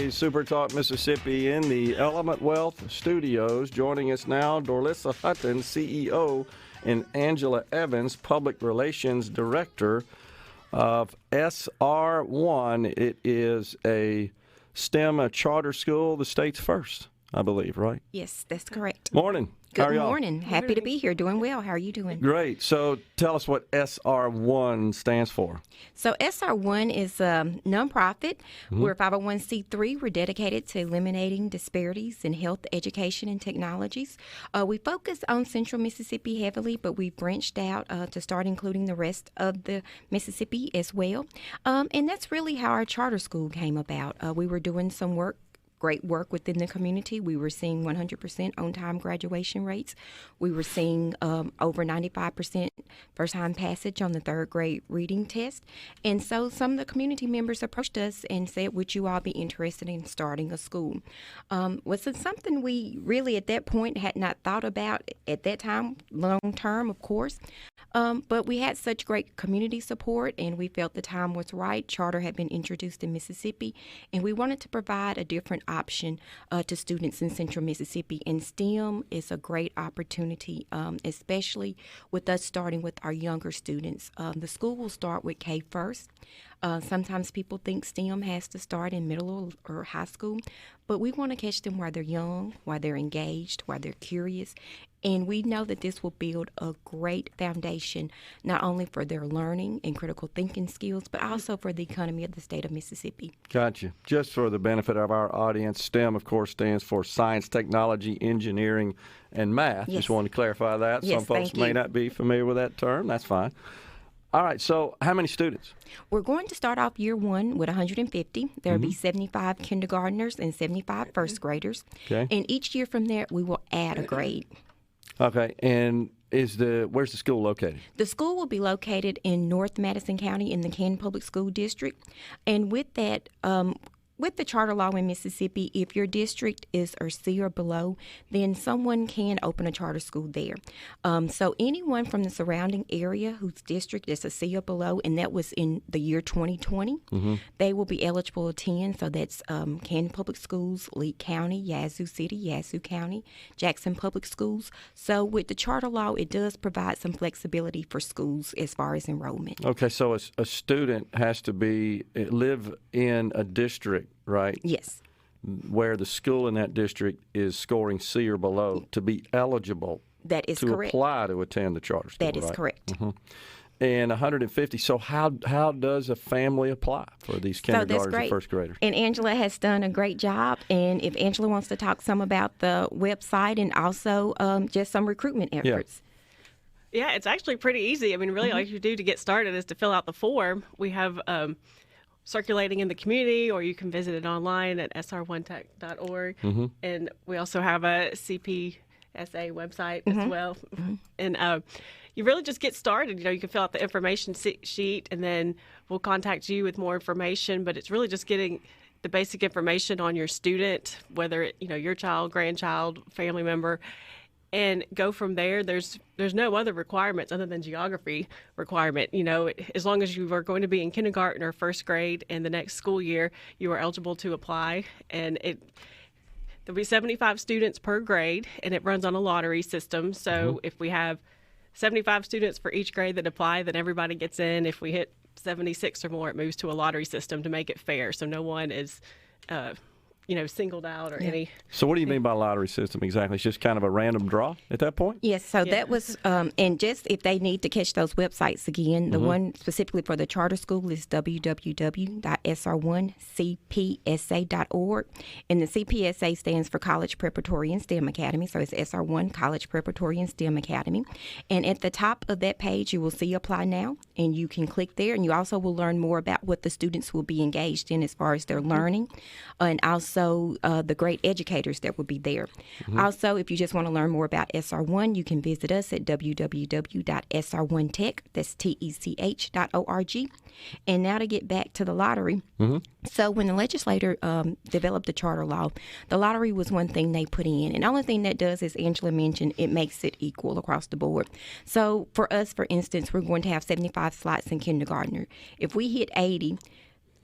SuperTalk Mississippi in the Element Wealth Studios. Joining us now, Dorlissa Hutton, CEO, and Angela Evans, Public Relations Director of SR1. It is a STEM charter school, the state's first, I believe, right? Yes, that's correct. Morning. Good morning. Happy to be here. Doing well. How are you doing? Great. So tell us what SR1 stands for. So SR1 is a nonprofit. We're a 501c3. We're dedicated to eliminating disparities in health, education, and technologies. We focus on Central Mississippi heavily, but we've branched out to start including the rest of the Mississippi as well. And that's really how our charter school came about. We were doing some great work within the community. We were seeing 100% on-time graduation rates. We were seeing over 95% first-time passage on the third grade reading test. And so some of the community members approached us and said, would you all be interested in starting a school? Was it something we really at that point had not thought about at that time, long-term, of course. But we had such great community support, and we felt the time was right. Charter had been introduced in Mississippi, and we wanted to provide a different option to students in Central Mississippi. And STEM is a great opportunity, especially with us starting with our younger students. The school will start with K first. Sometimes people think STEM has to start in middle or high school, but we want to catch them while they're young, while they're engaged, while they're curious. And we know that this will build a great foundation, not only for their learning and critical thinking skills, but also for the economy of the state of Mississippi. Gotcha. Just for the benefit of our audience, STEM, of course, stands for science, technology, engineering, and math. Yes. Just wanted to clarify that. Yes, some folks thank may you. not be familiar with that term. That's fine. All right, so how many students? We're going to start off year one with 150. There will be 75 kindergartners and 75 first graders. Okay. And each year from there, we will add a grade. Okay, and where's the school located? The school will be located in North Madison County in the Canton Public School District. And with that, with the charter law in Mississippi, if your district is a C or below, then someone can open a charter school there. So anyone from the surrounding area whose district is a C or below, and that was in the year 2020, they will be eligible to attend. So that's Canton Public Schools, Lee County, Yazoo City, Yazoo County, Jackson Public Schools. So with the charter law, it does provide some flexibility for schools as far as enrollment. Okay, so a student has to live in a district, right? Yes. Where the school in that district is scoring C or below to be eligible That is to correct. apply to attend the charter school. That is right? correct. And 150. So how does a family apply for these kindergartners and first graders? And Angela has done a great job. And if Angela wants to talk some about the website and also just some recruitment efforts. Yeah, it's actually pretty easy. I mean, really all you do to get started is to fill out the form. We have circulating in the community, or you can visit it online at sr1tech.org. And we also have a CPSA website as well. And you really just get started. You know, you can fill out the information sheet, and then we'll contact you with more information. But it's really just getting the basic information on your student, whether it, your child, grandchild, family member, and go from there. There's no other requirements other than geography requirement. As long as you are going to be in kindergarten or first grade in the next school year, you are eligible to apply. And there'll be 75 students per grade, and it runs on a lottery system. So if we have 75 students for each grade that apply, then everybody gets in. If we hit 76 or more, it moves to a lottery system to make it fair. So no one is singled out or any. So what do you mean by lottery system exactly? It's just kind of a random draw at that point? Yes, so that was, and just if they need to catch those websites again, the one specifically for the charter school is www.sr1cpsa.org. And the CPSA stands for College Preparatory and STEM Academy, so it's SR1 College Preparatory and STEM Academy. And at the top of that page, you will see Apply Now, and you can click there, and you also will learn more about what the students will be engaged in as far as their learning, and also the great educators that will be there. Also, if you just want to learn more about SR1, you can visit us at www.sr1tech, that's tech.org. And now to get back to the lottery. So when the legislator developed the charter law, the lottery was one thing they put in. And the only thing that does, as Angela mentioned, it makes it equal across the board. So for us, for instance, we're going to have 75 slots in kindergartner. If we hit 80,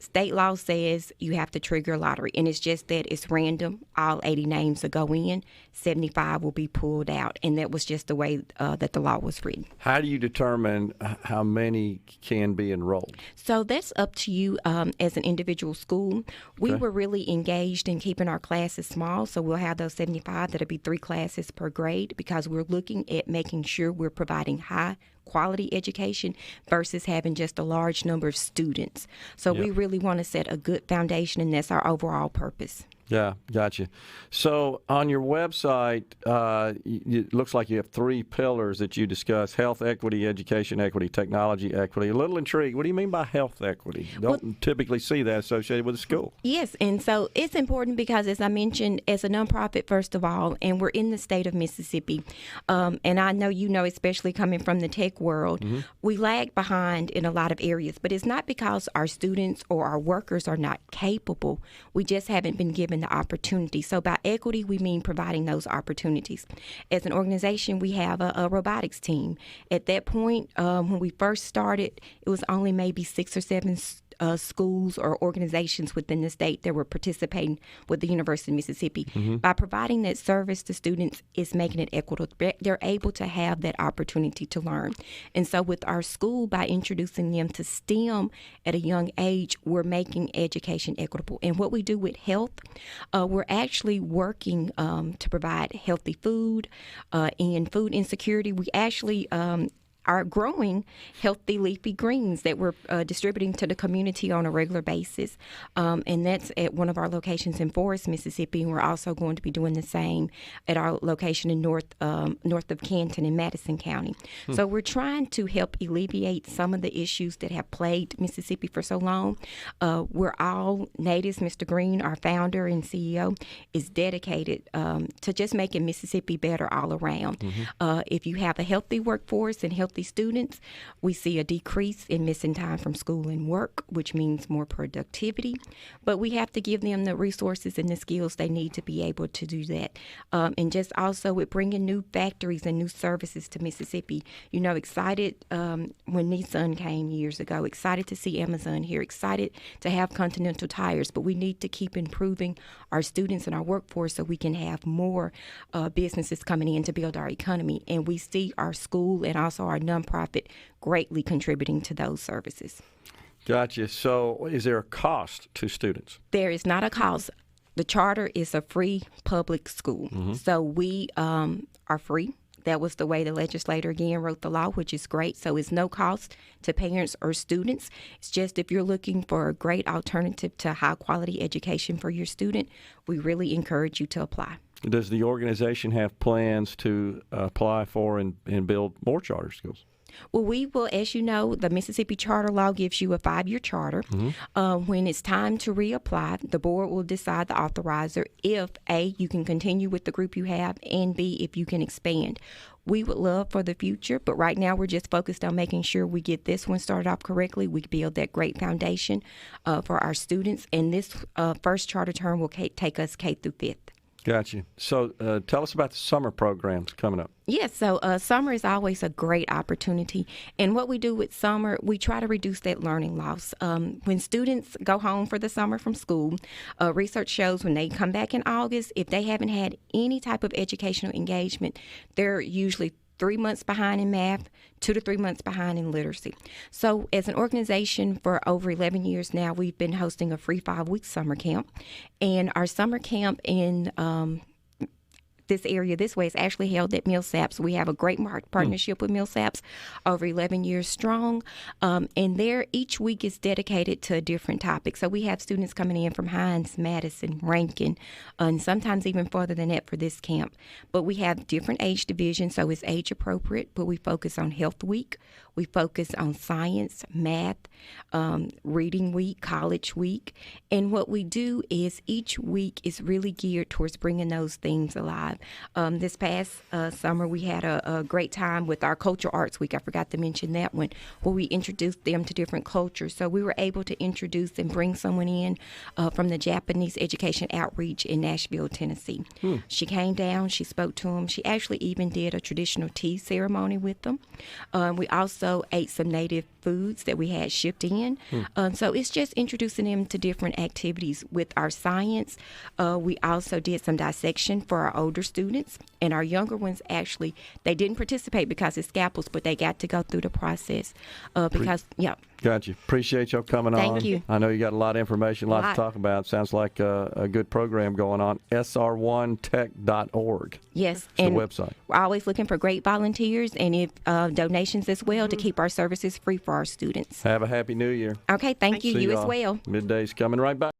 State law says you have to trigger a lottery, and it's just that it's random. All 80 names will go in, 75 will be pulled out, and that was just the way that the law was written. How do you determine how many can be enrolled? So that's up to you as an individual school. We were really engaged in keeping our classes small, so we'll have those 75. That'll be 3 classes per grade, because we're looking at making sure we're providing high quality education versus having just a large number of students. So we really want to set a good foundation, and that's our overall purpose. Yeah, gotcha. So on your website, it looks like you have 3 pillars that you discuss: health equity, education equity, technology equity. A little intrigued. What do you mean by health equity? Don't typically see that associated with a school. Yes, and so it's important because, as I mentioned, as a nonprofit, first of all, and we're in the state of Mississippi, and I know you know, especially coming from the tech world, we lag behind in a lot of areas, but it's not because our students or our workers are not capable. We just haven't been given the opportunity. So by equity, we mean providing those opportunities. As an organization, we have a robotics team. At that point, when we first started, it was only maybe 6 or 7 schools or organizations within the state that were participating with the University of Mississippi. By providing that service to students, it's making it equitable. They're able to have that opportunity to learn. And so with our school, by introducing them to STEM at a young age, we're making education equitable. And what we do with health, we're actually working to provide healthy food and food insecurity. We actually are growing healthy leafy greens that we're distributing to the community on a regular basis. And that's at one of our locations in Forest, Mississippi. And we're also going to be doing the same at our location in north of Canton in Madison County. So we're trying to help alleviate some of the issues that have plagued Mississippi for so long. We're all natives. Mr. Green, our founder and CEO, is dedicated to just making Mississippi better all around. If you have a healthy workforce and healthy students, we see a decrease in missing time from school and work, which means more productivity. But we have to give them the resources and the skills they need to be able to do that. And just also with bringing new factories and new services to Mississippi. You know, excited when Nissan came years ago, excited to see Amazon here, excited to have Continental Tires, but we need to keep improving our students and our workforce so we can have more businesses coming in to build our economy. And we see our school and also our nonprofit greatly contributing to those services. Gotcha. So is there a cost to students? There is not a cost. The charter is a free public school. So we are free. That was the way the legislator again wrote the law, which is great. So it's no cost to parents or students. It's just if you're looking for a great alternative to high quality education for your student, we really encourage you to apply. Does the organization have plans to apply for and build more charter schools? Well, we will, as you know, the Mississippi Charter Law gives you a 5-year charter. When it's time to reapply, the board will decide, the authorizer, if A, you can continue with the group you have, and B, if you can expand. We would love for the future, but right now we're just focused on making sure we get this one started off correctly. We build that great foundation for our students, and this first charter term will take us K through 5th. Gotcha. So tell us about the summer programs coming up. Yes, so summer is always a great opportunity. And what we do with summer, we try to reduce that learning loss. When students go home for the summer from school, research shows when they come back in August, if they haven't had any type of educational engagement, they're usually 3 months behind in math, 2 to 3 months behind in literacy. So as an organization for over 11 years now, we've been hosting a free 5-week summer camp. And our summer camp in this area this way is actually held at Millsaps. We have a great partnership with Millsaps, over 11 years strong. And there, each week is dedicated to a different topic. So we have students coming in from Hines, Madison, Rankin, and sometimes even further than that for this camp. But we have different age divisions, so it's age appropriate, but we focus on Health Week. We focus on science, math, reading week, college week. And what we do is each week is really geared towards bringing those themes alive. This past summer, we had a great time with our Cultural Arts Week. I forgot to mention that one, where we introduced them to different cultures. So we were able to introduce and bring someone in from the Japanese Education Outreach in Nashville, Tennessee. She came down, she spoke to them. She actually even did a traditional tea ceremony with them. We also also ate some native foods that we had shipped in. So it's just introducing them to different activities with our science. We also did some dissection for our older students, and our younger ones actually, they didn't participate because it's scalpels, but they got to go through the process Got you. Appreciate y'all coming on. Thank you. I know you got a lot of information, a lot to talk about. Sounds like a good program going on. SR1tech.org. Yes. It's and the website. We're always looking for great volunteers and if donations as well to keep our services free for our students. Have a happy new year. Okay, thank you. See You y'all. as well. Midday's coming right back.